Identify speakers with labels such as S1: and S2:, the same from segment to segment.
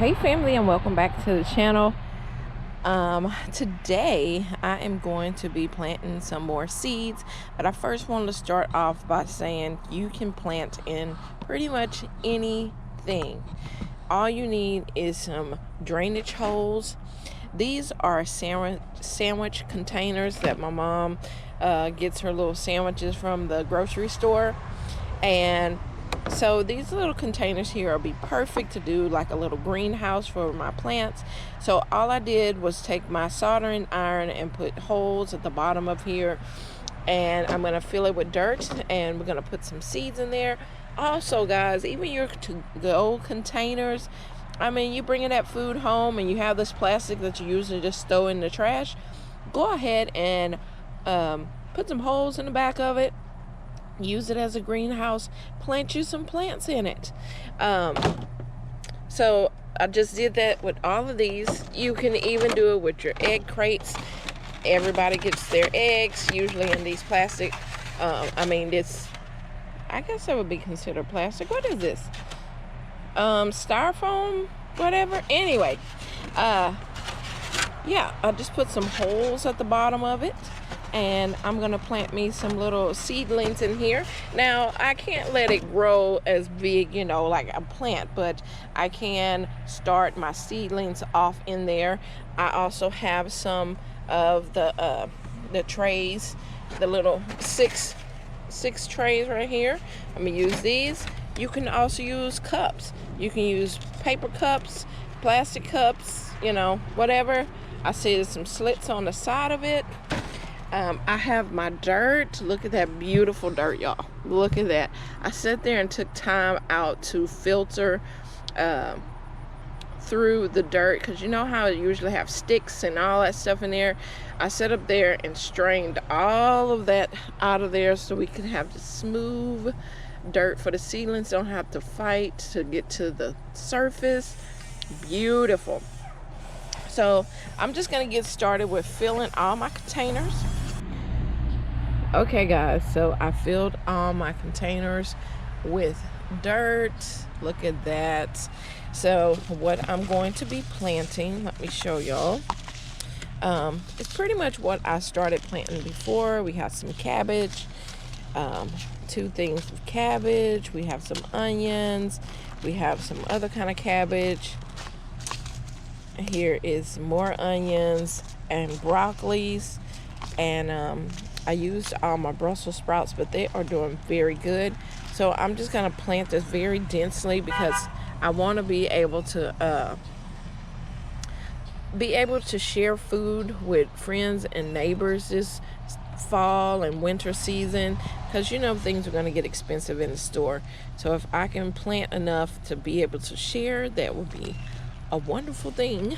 S1: Hey family, and welcome back to the channel. Today I am going to be planting some more seeds, but I first want to start off by saying you can plant in pretty much anything. All you need is some drainage holes. These are sandwich containers that my mom gets her little sandwiches from the grocery store, and so these little containers here will be perfect to do like a little greenhouse for my plants. So all I did was take my soldering iron and put holes at the bottom of here, and I'm going to fill it with dirt, and we're going to put some seeds in there. Also guys, even your to-go containers, I mean, you bringing that food home and you have this plastic that you usually just throw in the trash, go ahead and put some holes in the back of it. Use it as a greenhouse, plant you some plants in it. So I just did that with all of these. You can even do it with your egg crates. Everybody gets their eggs usually in these plastic, I mean, this, I guess that would be considered plastic. What is this? Styrofoam, whatever. Anyway, yeah, I just put some holes at the bottom of it, and I'm gonna plant me some little seedlings in here. Now I can't let it grow as big, you know, like a plant, but I can start my seedlings off in there. I also have some of the trays, the little six trays right here. I'm gonna use these. You can also use cups. You can use paper cups, plastic cups, you know, whatever. I see there's some slits on the side of it. I have my dirt. Look at that beautiful dirt, y'all. Look at that. I sat there and took time out to filter through the dirt, because you know how it usually have sticks and all that stuff in there. I sat up there and strained all of that out of there so we could have the smooth dirt for the seedlings. Don't have to fight to get to the surface. Beautiful. So I'm just gonna get started with filling all my containers. Okay guys, so I filled all my containers with dirt. Look at that. So what I'm going to be planting, let me show y'all. It's pretty much what I started planting before. We have some cabbage, 2 things of cabbage. We have some onions. We have some other kind of cabbage. Here is more onions and broccolis, and I used all my Brussels sprouts, but they are doing very good. So I'm just gonna plant this very densely because I want to be able to share food with friends and neighbors this fall and winter season, because you know things are going to get expensive in the store. So if I can plant enough to be able to share, that would be a wonderful thing.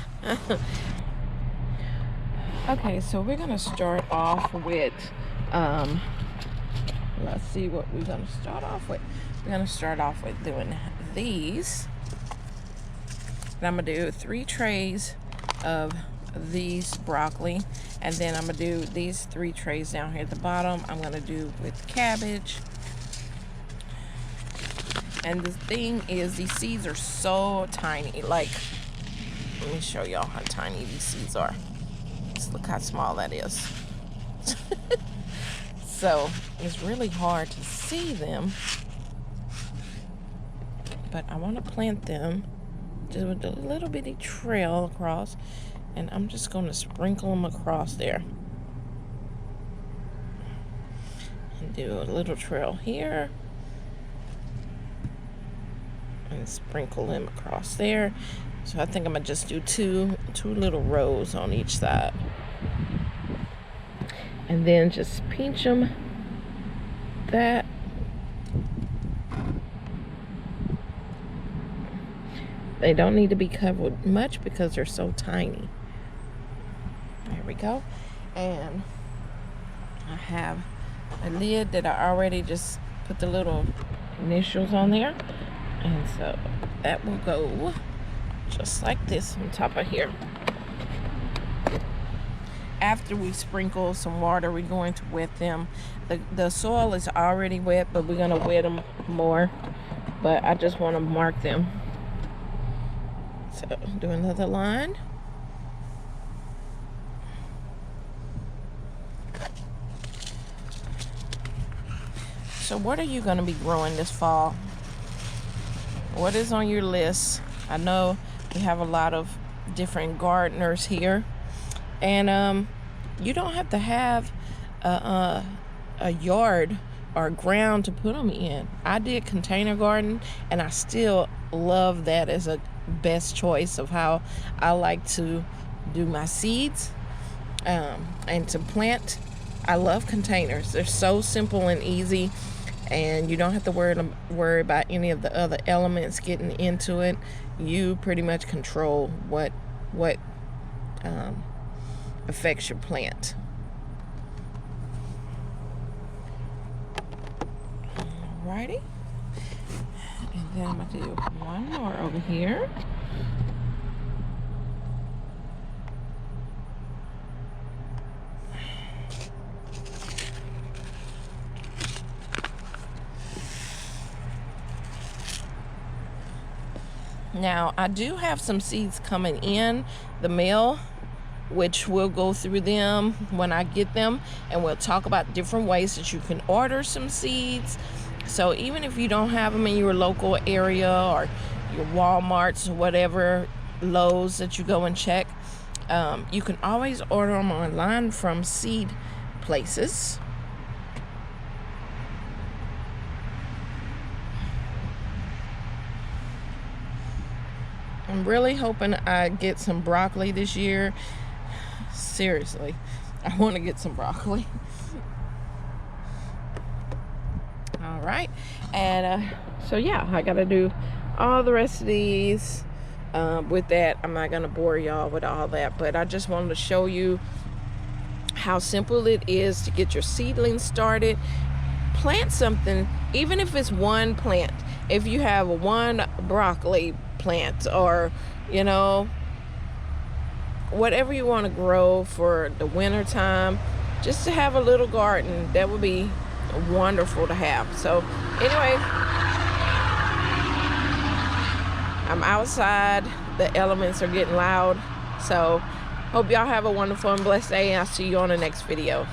S1: Okay, so we're gonna start off with let's see what we're gonna start off with. We're gonna start off with doing these, and I'm gonna do 3 trays of these broccoli, and then I'm gonna do these 3 trays down here at the bottom. I'm gonna do with cabbage. And the thing is, these seeds are so tiny. Like, let me show y'all how tiny these seeds are. Just look how small that is. So it's really hard to see them, but I want to plant them just with a little bitty trail across, and I'm just going to sprinkle them across there and do a little trail here and sprinkle them across there. So I think I'm gonna just do two little rows on each side, and then just pinch them that. They don't need to be covered much because they're so tiny. There we go. And I have a lid that I already just put the little initials on there, and so that will go just like this on top of here. After we sprinkle some water, we're going to wet them. The soil is already wet, but we're going to wet them more. But I just want to mark them So do another line. So what are you going to be growing this fall? What is on your list? I know we have a lot of different gardeners here, and you don't have to have a yard or ground to put them in. I did container garden, and I still love that as a best choice of how I like to do my seeds and to plant. I love containers. They're so simple and easy, and you don't have to worry about any of the other elements getting into it. You pretty much control what affects your plant. Alrighty, and then I'm going to do one more over here. Now, I do have some seeds coming in the mail, which we'll go through them when I get them, and we'll talk about different ways that you can order some seeds. So even if you don't have them in your local area or your Walmarts or whatever, Lowe's that you go and check, you can always order them online from seed places. I'm really hoping I get some broccoli this year. Seriously, I want to get some broccoli. All right, and so yeah, I gotta do all the rest of these. With that, I'm not gonna bore y'all with all that, but I just wanted to show you how simple it is to get your seedlings started. Plant something, even if it's one plant. If you have one broccoli plant, or you know, whatever you want to grow for the winter time, just to have a little garden, that would be wonderful to have. So anyway, I'm outside, the elements are getting loud, so hope y'all have a wonderful and blessed day, and I'll see you on the next video.